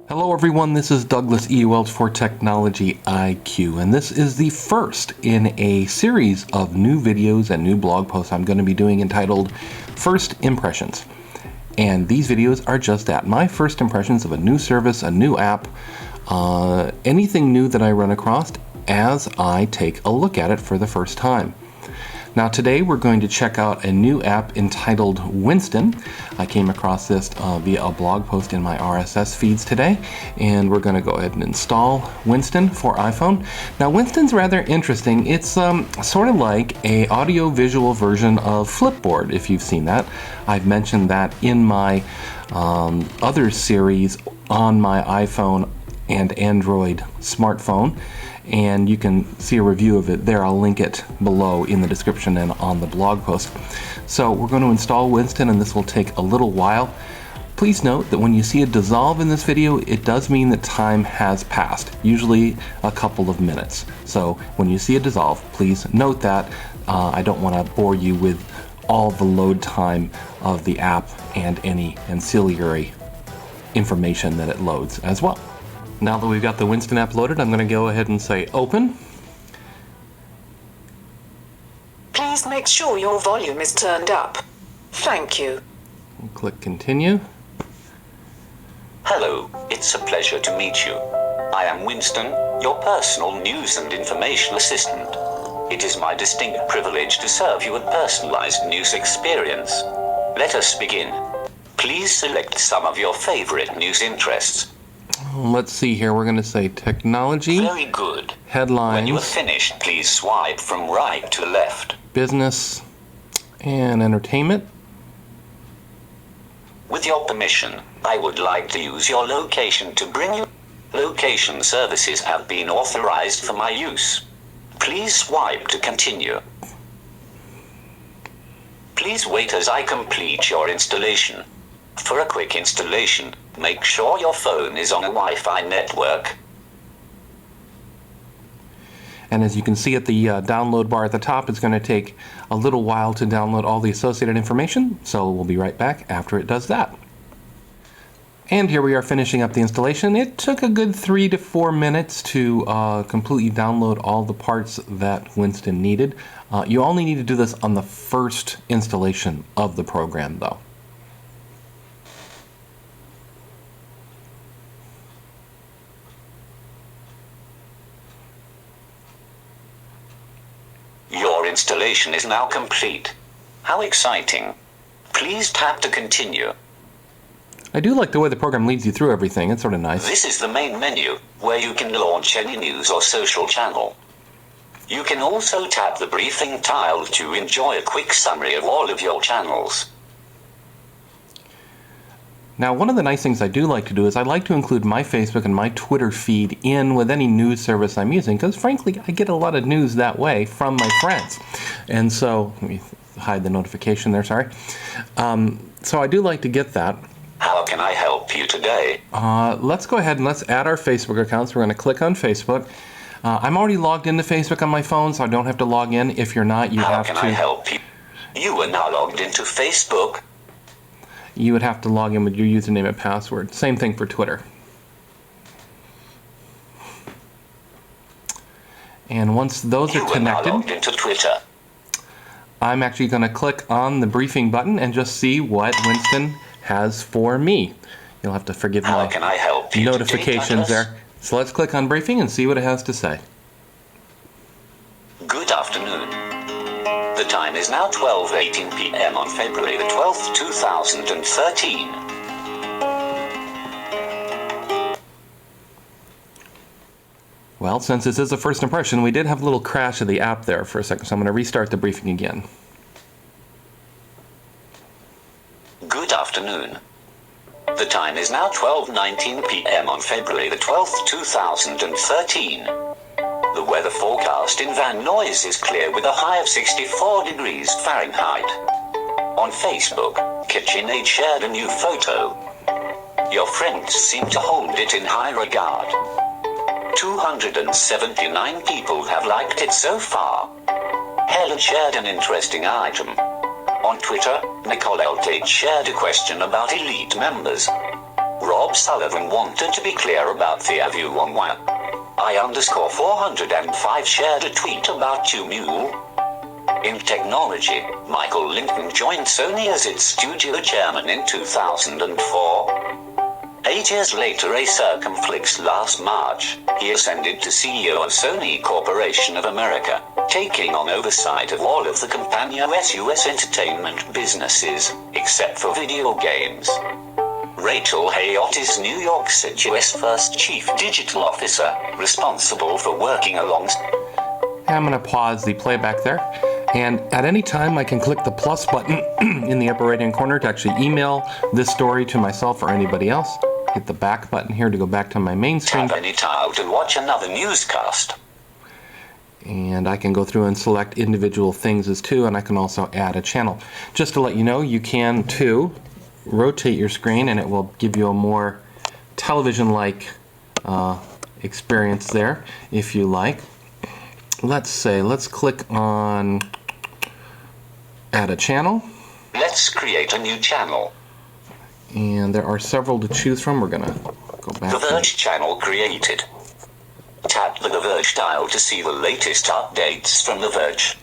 Hello everyone, this is Douglas E. Welch for TechnologyIQ, and this is the first in a series of new videos and new blog posts I'm going to be doing entitled First Impressions. And these videos are just that, my first impressions of a new service, a new app, anything new that I run across as I take a look at it for the first time. Now today we're going to check out a new app entitled Winston. I came across this via a blog post in my RSS feeds today, and we're going to go ahead and install Winston for iPhone. Now Winston's rather interesting. It's sort of like a audio-visual version of Flipboard, if you've seen that. I've mentioned that in my other series on my iPhone and Android smartphone, and you can see a review of it there. I'll link it below in the description and on the blog post. So we're going to install Winston, and this will take a little while. Please note that when you see a dissolve in this video, it does mean that time has passed, usually a couple of minutes. So when you see a dissolve, please note that. I don't want to bore you with all the load time of the app and any ancillary information that it loads as well. Now that we've got the Winston app loaded, I'm going to go ahead and say open. Please make sure your volume is turned up. Thank you. And click continue. Hello, it's a pleasure to meet you. I am Winston, your personal news and information assistant. It is my distinct privilege to serve you a personalized news experience. Let us begin. Please select some of your favorite news interests. Let's see here, we're going to say technology. Very good. Headlines. When you are finished, please swipe from right to left. Business and entertainment. With your permission, I would like to use your location to bring you. Location services have been authorized for my use. Please swipe to continue. Please wait as I complete your installation. For a quick installation, make sure your phone is on a Wi-Fi network. And as you can see at the download bar at the top, it's going to take a little while to download all the associated information, so we'll be right back after it does that. And here we are finishing up the installation. It took a good 3 to 4 minutes to completely download all the parts that Winston needed. You only need to do this on the first installation of the program, though. Your installation is now complete. How exciting. Please tap to continue. I do like the way the program leads you through everything. It's sort of nice. This is the main menu, where you can launch any news or social channel. You can also tap the briefing tile to enjoy a quick summary of all of your channels. Now, one of the nice things I do like to do is I like to include my Facebook and my Twitter feed in with any news service I'm using, because frankly, I get a lot of news that way from my friends. And so, let me hide the notification there, sorry. So I do like to get that. How can I help you today? Let's go ahead and let's add our Facebook accounts. We're going to click on Facebook. I'm already logged into Facebook on my phone, so I don't have to log in. If you're not, you have to... How can I help you? You are now logged into Facebook. You would have to log in with your username and password. Same thing for Twitter. And once those are connected, now logged into Twitter. I'm actually going to click on the briefing button and just see what Winston has for me. You'll have to forgive How my can I help you notifications today, there. So let's click on briefing and see what it has to say. Good afternoon. The time is now 12:18 p.m. on February the 12th, 2013. Well, since this is a first impression, we did have a little crash of the app there for a second, so I'm going to restart the briefing again. Good afternoon. The time is now 12:19 p.m. on February the 12th, 2013. The weather forecast in Van Nuys is clear with a high of 64 degrees Fahrenheit. On Facebook, KitchenAid shared a new photo. Your friends seem to hold it in high regard. 279 people have liked it so far. Helen shared an interesting item. On Twitter, Nicole Eltage shared a question about elite members. Rob Sullivan wanted to be clear about the view on why. I_405 shared a tweet about Tumule. In technology, Michael Linton joined Sony as its studio chairman in 2004. 8 years later, a circumflex last March, he ascended to CEO of Sony Corporation of America, taking on oversight of all of the companion US entertainment businesses, except for video games. Rachel Hayott is New York City's US first chief digital officer, responsible for working alongside. I'm going to pause the playback there. And at any time, I can click the plus button in the upper right-hand corner to actually email this story to myself or anybody else. Hit the back button here to go back to my main screen. Tap any tile to watch another newscast. And I can go through and select individual things as too, and I can also add a channel. Just to let you know, you can too rotate your screen and it will give you a more television-like experience there if you like. Let's click on add a channel. Let's create a new channel. And there are several to choose from. We're gonna go back. The Verge channel created. Tap the Verge tile to see the latest updates from The Verge.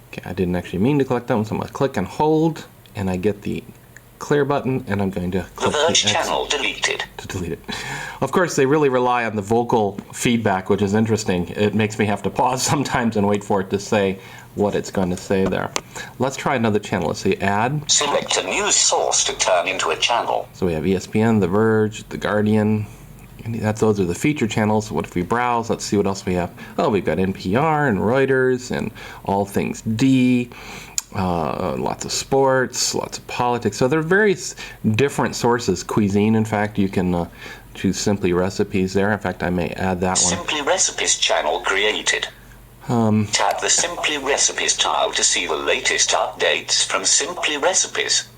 Okay, I didn't actually mean to click that one, so I'm gonna click and hold, and I get the clear button, and I'm going to The click Verge the X channel deleted. to delete it. Of course, they really rely on the vocal feedback, which is interesting. It makes me have to pause sometimes and wait for it to say what it's going to say there. Let's try another channel. Let's say add. Select a news source to turn into a channel. So we have ESPN, The Verge, The Guardian. And those are the feature channels. What if we browse? Let's see what else we have. Oh, we've got NPR and Reuters and All Things D. Lots of sports, lots of politics. So there are various different sources. Cuisine, in fact, you can choose Simply Recipes there. In fact, I may add that one. Simply Recipes channel created. Tap the Simply Recipes tile to see the latest updates from Simply Recipes.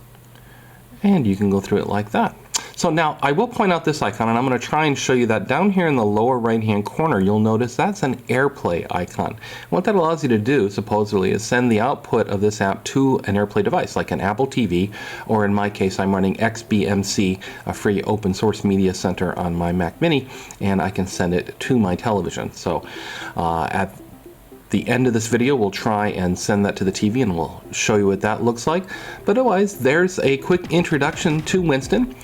And you can go through it like that. So now I will point out this icon, and I'm going to try and show you that down here in the lower right hand corner. You'll notice that's an AirPlay icon. What that allows you to do supposedly is send the output of this app to an AirPlay device like an Apple TV, or in my case I'm running XBMC, a free open source media center on my Mac Mini, and I can send it to my television. So at the end of this video we'll try and send that to the TV and we'll show you what that looks like. But otherwise, there's a quick introduction to Winston.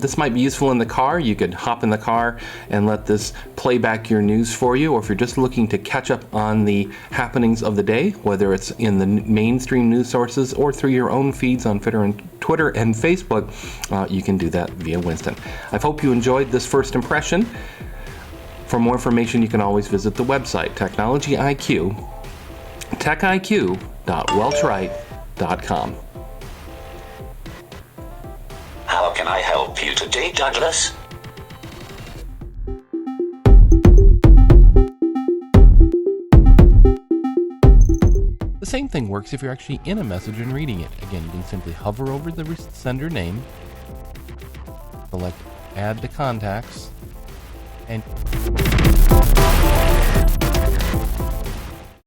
This might be useful in the car. You could hop in the car and let this play back your news for you, or if you're just looking to catch up on the happenings of the day, whether it's in the mainstream news sources or through your own feeds on Twitter and Facebook, you can do that via Winston. I hope you enjoyed this first impression. For more information, you can always visit the website, TechnologyIQ, techiq.welchwright.com. How can I help you today, Douglas? The same thing works if you're actually in a message and reading it. Again, you can simply hover over the sender name, select Add to Contacts, and